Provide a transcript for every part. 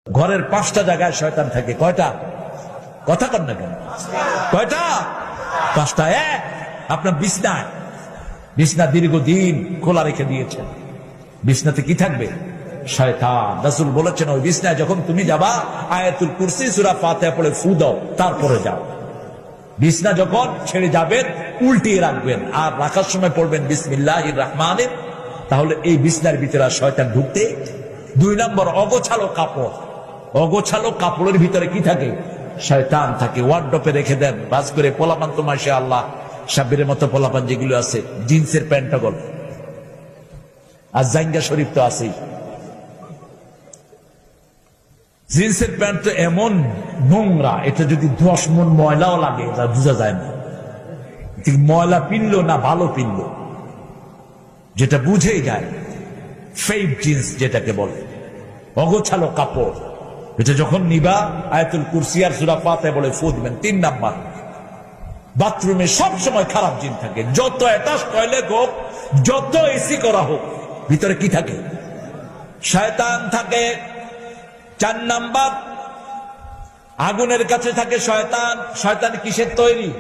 ঘরের 5টা জায়গায় শয়তান থাকে। কয়টা? কথা কন না কেন? কয়টা? 5টা। আপনার বিছনা দীর্ঘদিন খোলা রেখে দিয়েছেন, বিছনাতে কি থাকবে? শয়তান। রাসূল বলেছেন ওই বিছনায় যখন তুমি যাবা আয়াতুল কুরসি সূরা ফাতিহা পড়ে ফু দাও, তারপরে যাও। বিছনা যখন ছেড়ে যাবেন উল্টিয়ে রাখবেন, আর রাখার সময় পড়বেন বিসমিল্লাহির রহমানির। তাহলে এই বিছনার ভিতরে শয়তান ঢুকতে। 2 নম্বর, অগোছালো কাপড়। অগোছালো কাপড়ের ভিতরে কি থাকে? শয়তান থাকে। ওয়ার্ডরোবে রেখে দেন বাস করে। পোলাপান তো মাশাআল্লাহ সাব্বিরের মতো পোলাপান যেগুলো আছে, জিন্সের প্যান্টাগল আর জাইঙ্গা শরীফ তো আছেই। জিন্সের প্যান্ট তো এমন নোংরা, এটা যদি 10 মণ ময়লাও লাগে তা বোঝা যায় না ময়লা পিনলো না ভালো পিনলো, যেটা বুঝেই যায়। ফেড জিন্স যেটাকে বলে, অগোছালো কাপড়। এটা যখন নিবা আয়াতুল কুরসি আর সূরা ফাতিহা বলে ফু দিবেন। 3 নাম্বার, বাথরুমে সব সময় খারাপ জিন থাকে। যত অ্যাটাচ টয়লেট হোক, যত এসি করা হোক, ভিতরে কি থাকে? শয়তান থাকে। 4 নাম্বার, আগুনের কাছে থাকে শয়তান। শয়তান কিসের তৈরি?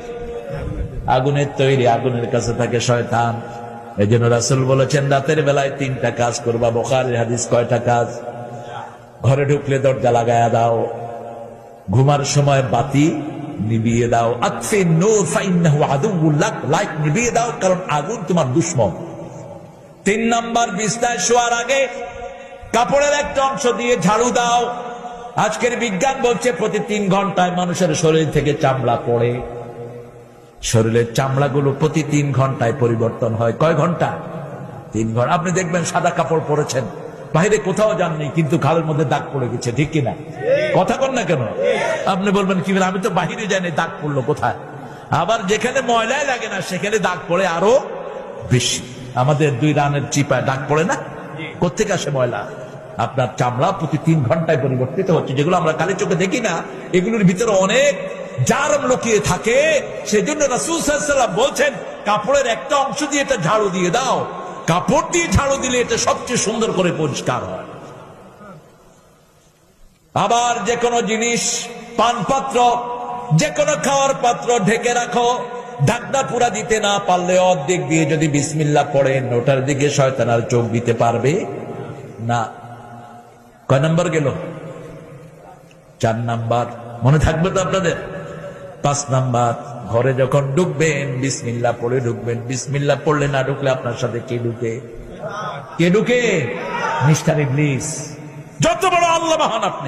আগুনের তৈরি। আগুনের কাছে থাকে শয়তান। এই জন্য রাসূল বলেছেন রাতের বেলায় 3টা কাজ করবা। বুখারীর হাদিস। কয়টা কাজ? ঘরে ঢুকলে দরজা লাগায়া দাও, ঘুমার সময় বাতি নিভিয়ে দাও। আতফিন নূর ফাইন্নাহু আদুউল লাক, লাইট নিভিয়ে দাও, কারণ আগুন তোমার দুশমন। 3 নাম্বার, বিছনায় শোয়ার আগে কাপড়ের একটা অংশ দিয়ে ঝাড়ু দাও। আজকের বিজ্ঞান বলছে প্রতি 3 ঘন্টায় মানুষের শরীর থেকে চামড়া পড়ে। শরীরের চামড়াগুলো প্রতি 3 ঘন্টায় পরিবর্তন হয়। কয় ঘন্টা? 3 ঘন্টা। আপনি দেখবেন সাদা কাপড় পরেছেন, বাইরে কোথাও যাননি, কিন্তু ঘাড়ের মধ্যে দাগ পড়ে গেছে। ঠিক কিনা? কথা কন না কেন? আপনি বলবেন কি আমি তো বাহিরে যাইনি, দাগ পড়লো কোথায়? আবার যেখানে ময়লাই লাগে না সেখানে দাগ পড়ে আরো বেশি। আমাদের 2 রানের চিপায় দাগ পড়ে না? কোত্থেকে আসে ময়লা? আপনার চামড়া প্রতি 3 ঘন্টায় পরিবর্তিত হচ্ছে। যেগুলো আমরা কালি চোখে দেখি না, এগুলোর ভিতরে অনেক জারম লুকিয়ে থাকে। সেই জন্য রাসূল সাল্লাল্লাহু আলাইহি ওয়াসাল্লাম বলছেন কাপড়ের একটা অংশ দিয়ে এটা ঝাড়ু দিয়ে দাও। কাপড় দিয়ে ঝাড়ু দিলে এটা সবচেয়ে সুন্দর করে পরিষ্কার হয়। আবার যে কোনো জিনিস, পানপাত্র, যে কোনো খাওয়ার পাত্র ঢেকে রাখো। ঢাকনা পুরা দিতে না পারলে অর্ধেক দিয়ে যদি বিসমিল্লাহ পড়েন, ওটার দিকে শয়তান আর চোখ দিতে পারবে না। কয় নাম্বার গেল? 4 নাম্বার। মনে থাকবে তো আপনাদের? 5 নাম্বার, ঘরে যখন ঢুকবেন বিসমিল্লাহ পড়ে ঢুকবেন। বিসমিল্লাহ পড়লে না ঢুকলে আপনার সাথে কে ঢুকে? কে ঢুকে? মিস্টার ইবলিস। যত বড় আল্লাহ মহান আপনি।